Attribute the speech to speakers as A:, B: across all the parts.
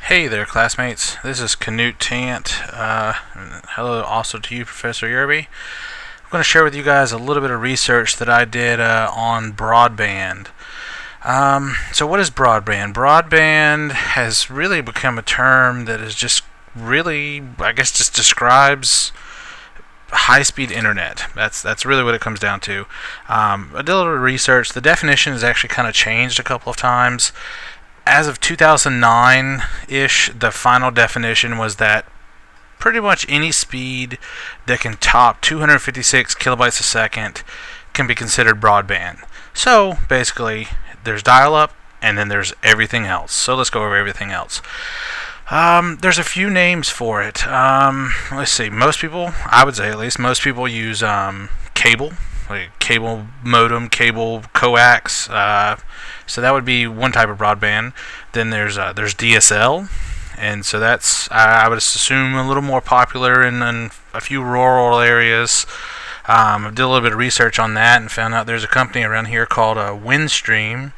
A: Hey there, classmates. This is Canute Tant. Hello also to you, Professor Yerby. I'm going to share with you guys a little bit of research that I did on broadband. So what is broadband? Broadband has really become a term that is just really, I guess, just describes high-speed internet. That's really what it comes down to. I did a little research. The definition has actually kind of changed a couple of times. As of 2009-ish, the final definition was that pretty much any speed that can top 256 kilobytes a second can be considered broadband. So basically, there's dial-up and then there's everything else. So let's go over everything else. There's a few names for it. Let's see. Most people, I would say at least, most people use cable. Like cable modem, cable coax. So that would be one type of broadband. Then there's DSL, and so that's I would assume a little more popular in a few rural areas. I did a little bit of research on that and found out there's a company around here called Windstream.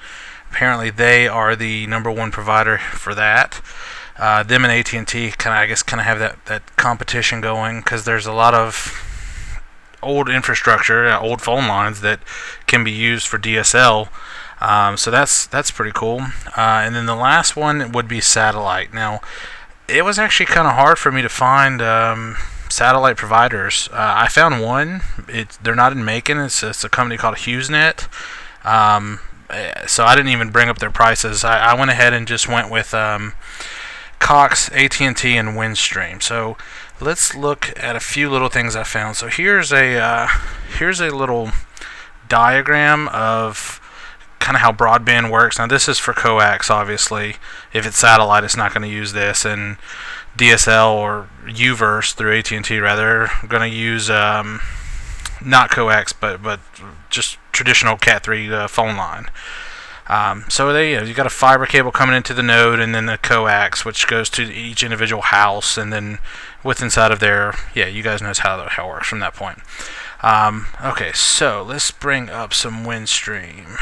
A: Apparently, they are the #1 provider for that. Them and AT&T kind of have that competition going because there's a lot of old infrastructure, old phone lines that can be used for DSL. So that's pretty cool. And then the last one would be satellite. Now, it was actually kind of hard for me to find satellite providers. I found one. They're not in Macon. It's a company called HughesNet. So I didn't even bring up their prices. I went ahead and just went with Cox, AT&T, and Windstream. So let's look at a few little things I found. So here's a little diagram of kind of how broadband works. Now this is for coax, obviously. If it's satellite, it's not going to use this, and DSL or UVerse through AT&T rather going to use not coax but just traditional Cat3 phone line. So you got a fiber cable coming into the node, and then the coax, which goes to each individual house, and then what's inside of there. Yeah, you guys know how it works from that point. Okay, so let's bring up some Windstream.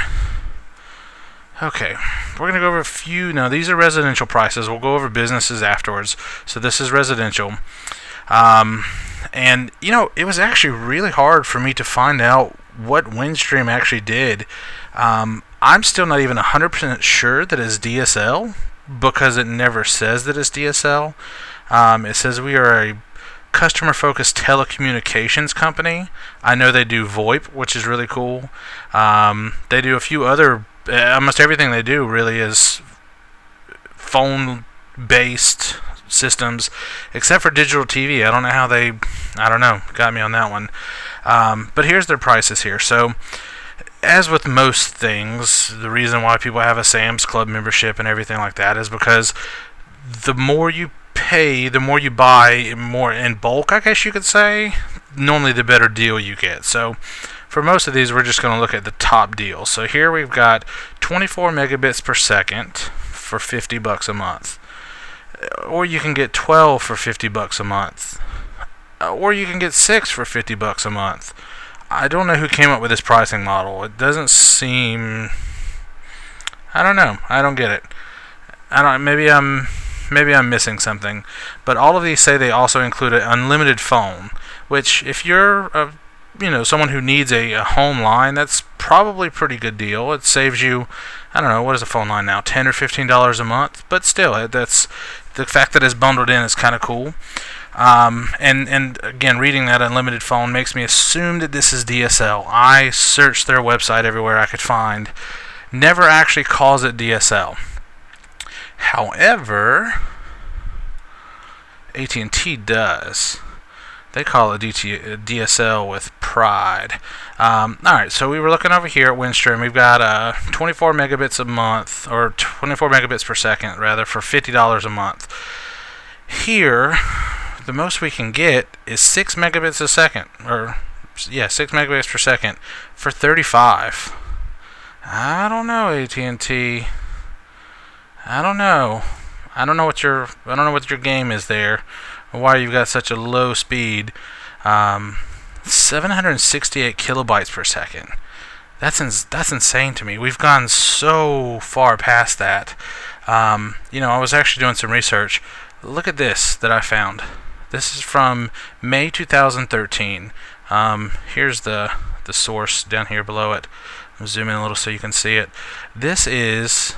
A: Okay, we're going to go over a few. Now, these are residential prices. We'll go over businesses afterwards. So this is residential. And, it was actually really hard for me to find out what Windstream actually did. I'm still not even 100% sure that it's DSL because it never says that it's DSL. It says we are a customer-focused telecommunications company. I know they do VoIP, which is really cool. They do a few other, almost everything they do really is phone-based systems, except for digital TV. I don't know, got me on that one. But here's their prices here. So, as with most things, the reason why people have a Sam's Club membership and everything like that is because the more you pay, the more you buy, more in bulk, I guess you could say, normally the better deal you get. So for most of these, we're just going to look at the top deal. So here we've got 24 megabits per second for $50 a month. Or you can get 12 for $50 a month. Or you can get 6 for $50 a month. I don't know who came up with this pricing model. It doesn't seem... I don't know. I don't get it. Maybe I'm missing something. But all of these say they also include an unlimited phone, which if you're someone who needs a home line, that's probably a pretty good deal. It saves you, I don't know, what is a phone line now, $10 or $15 a month? But still, that's the fact that it's bundled in is kind of cool. And again, reading that unlimited phone makes me assume that this is DSL. I searched their website everywhere I could find. Never actually calls it DSL. However, AT&T does. They call it DSL with pride. Alright, so we were looking over here at Windstream. We've got 24 megabits a month, or 24 megabits per second, rather, for $50 a month. Here, the most we can get is 6 megabits a second, 6 megabits per second for $35. I don't know, AT&T. I don't know what your game is there, or why you've got such a low speed. 768 kilobytes per second. That's insane to me. We've gone so far past that. I was actually doing some research. Look at this that I found. This is from May 2013. Here's the source down here below it. I'll zoom in a little so you can see it. This is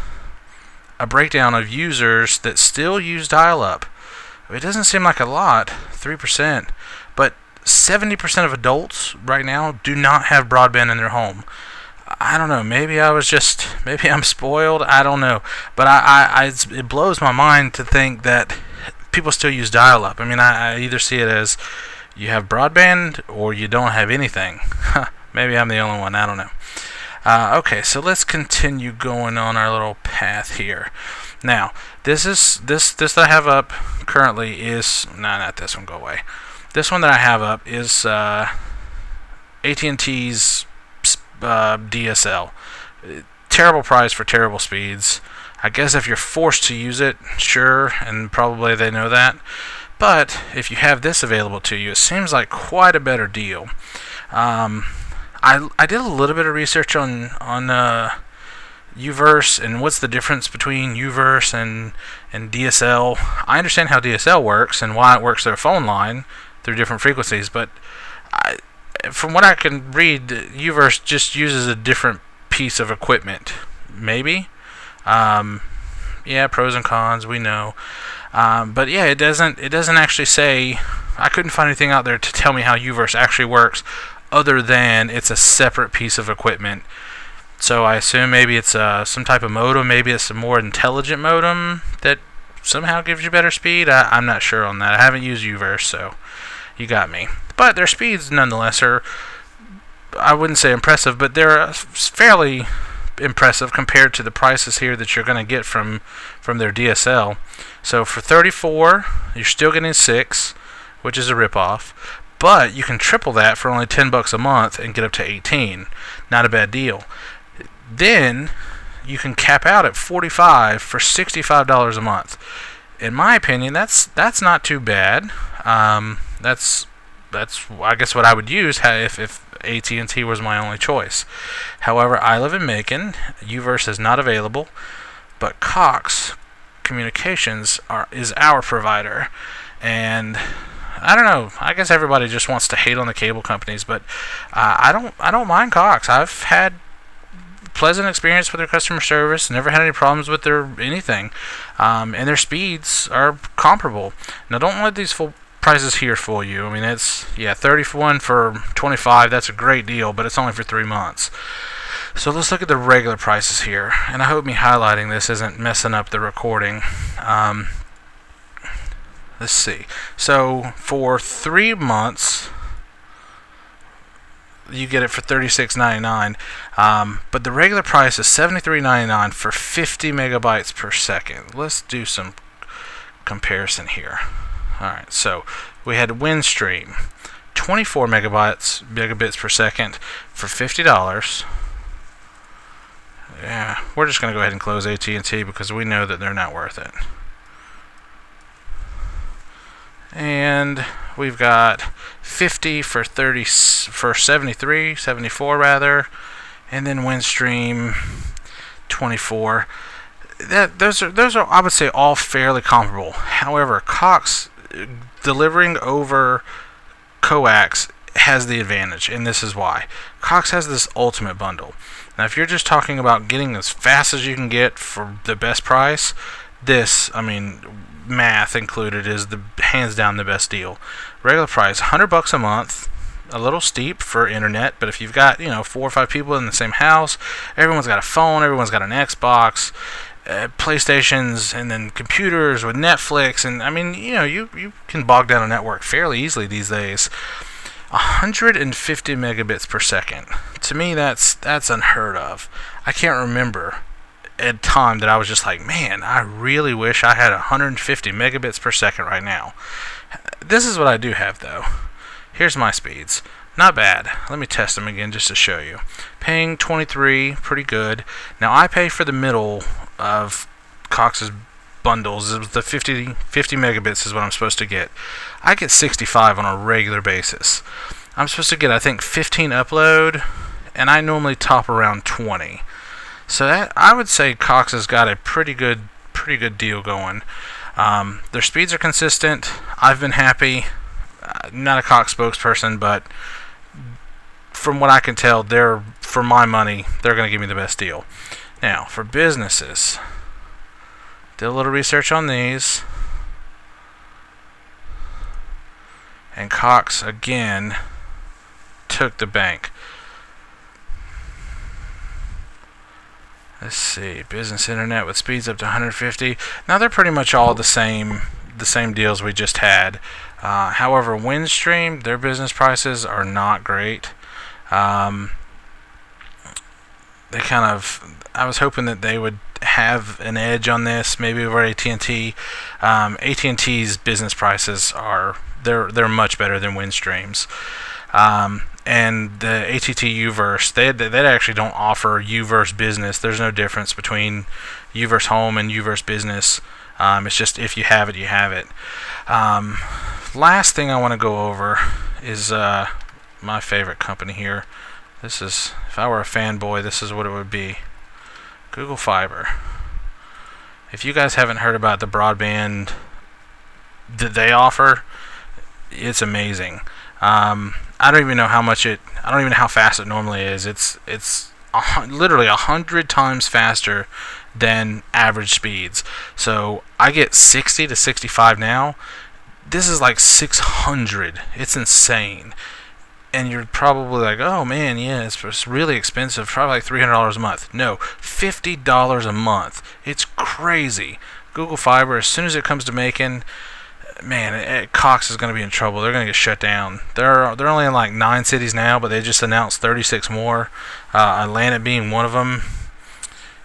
A: a breakdown of users that still use dial-up. It doesn't seem like a lot, 3%, but 70% of adults right now do not have broadband in their home. I don't know. Maybe I'm spoiled. I don't know. But it blows my mind to think that people still use dial-up. I mean, I either see it as you have broadband or you don't have anything. Maybe I'm the only one. I don't know. Okay, so let's continue going on our little path here. Now, this that I have up currently is not this one. Go away. This one that I have up is AT&T's DSL. Terrible price for terrible speeds. I guess if you're forced to use it, sure, and probably they know that. But if you have this available to you, it seems like quite a better deal. I did a little bit of research on Uverse and what's the difference between Uverse and DSL. I understand how DSL works and why it works through a phone line through different frequencies, but from what I can read, Uverse just uses a different piece of equipment. Maybe. Yeah, pros and cons, we know. But yeah, it doesn't actually say. I couldn't find anything out there to tell me how Uverse actually works, other than it's a separate piece of equipment. So I assume maybe it's some type of modem. Maybe it's a more intelligent modem that somehow gives you better speed. I'm not sure on that. I haven't used Uverse, so you got me. But their speeds, nonetheless, are, I wouldn't say impressive, but they're fairly impressive compared to the prices here that you're going to get from their DSL. So for $34, you're still getting 6, which is a ripoff. But you can triple that for only $10 a month and get up to 18. Not a bad deal. Then you can cap out at 45 for $65 a month. In my opinion, that's not too bad. That's I guess what I would use if AT&T was my only choice. However, I live in Macon. Uverse is not available, but Cox Communications is our provider, and I don't know. I guess everybody just wants to hate on the cable companies, but I don't mind Cox. I've had pleasant experience with their customer service. Never had any problems with their anything, and their speeds are comparable. Now, don't let these full prices here fool you. I mean, it's 31 for 25. That's a great deal, but it's only for 3 months. So let's look at the regular prices here, and I hope me highlighting this isn't messing up the recording. Let's see. So for 3 months, you get it for $36.99, but the regular price is $73.99 for 50 megabytes per second. Let's do some comparison here. Alright, so we had Windstream, 24 megabits per second for $50. Yeah, we're just going to go ahead and close AT&T because we know that they're not worth it. And we've got 50 for 74 rather, and then Windstream 24. Those are I would say all fairly comparable. However, Cox delivering over coax has the advantage, and this is why. Cox has this ultimate bundle. Now, if you're just talking about getting as fast as you can get for the best price, this, I mean, math included, is the hands down the best deal. Regular price, $100 a month. A little steep for internet, but if you've got 4 or 5 people in the same house, everyone's got a phone, everyone's got an Xbox, PlayStations, and then computers with Netflix, and I mean, you can bog down a network fairly easily these days. 150 megabits per second. To me, that's unheard of. I can't remember a time that I was just like, man, I really wish I had 150 megabits per second right now. This is what I do have, though. Here's my speeds. Not bad. Let me test them again just to show you. Paying 23, pretty good. Now, I pay for the middle of Cox's bundles. It was the 50 megabits is what I'm supposed to get. I get 65 on a regular basis. I'm supposed to get, I think, 15 upload, and I normally top around 20. So that, I would say Cox has got a pretty good pretty good deal going. Their speeds are consistent. I've been happy. Not a Cox spokesperson, but from what I can tell, for my money, they're going to give me the best deal. Now, for businesses, did a little research on these, and Cox again took the bank. Let's see, business internet with speeds up to 150. Now they're pretty much all the same deals we just had. However, Windstream, their business prices are not great. I was hoping that they would have an edge on this, maybe over AT&T. AT&T's business prices they're much better than Windstream's. And the AT&T U-verse, they actually don't offer U-verse business. There's no difference between U-verse home and U-verse business. It's just if you have it, you have it. Last thing I want to go over is my favorite company here. This is, if I were a fanboy, this is what it would be. Google Fiber. If you guys haven't heard about the broadband that they offer, it's amazing. I don't even know how fast it normally is. It's literally 100 times faster than average speeds. So I get 60 to 65 now. This is like 600. It's insane. And you're probably like, oh man, yeah, it's really expensive, probably like $300 a month. No, $50 a month. It's crazy. Google Fiber, as soon as it comes to Macon, man, Cox is going to be in trouble. They're going to get shut down. They're only in like 9 cities now, but they just announced 36 more. Atlanta being one of them.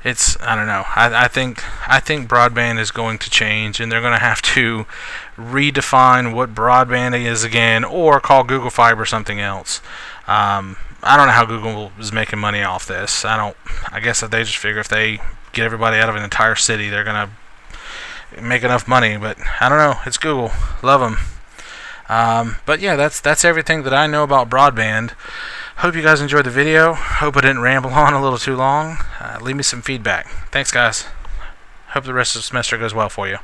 A: I don't know. I think broadband is going to change, and they're going to have to redefine what broadband is again, or call Google Fiber something else. I don't know how Google is making money off this. I guess that they just figure if they get everybody out of an entire city, they're going to make enough money. But I don't know. It's Google. Love them. But yeah, that's everything that I know about broadband. Hope you guys enjoyed the video. Hope I didn't ramble on a little too long. Leave me some feedback. Thanks, guys. Hope the rest of the semester goes well for you.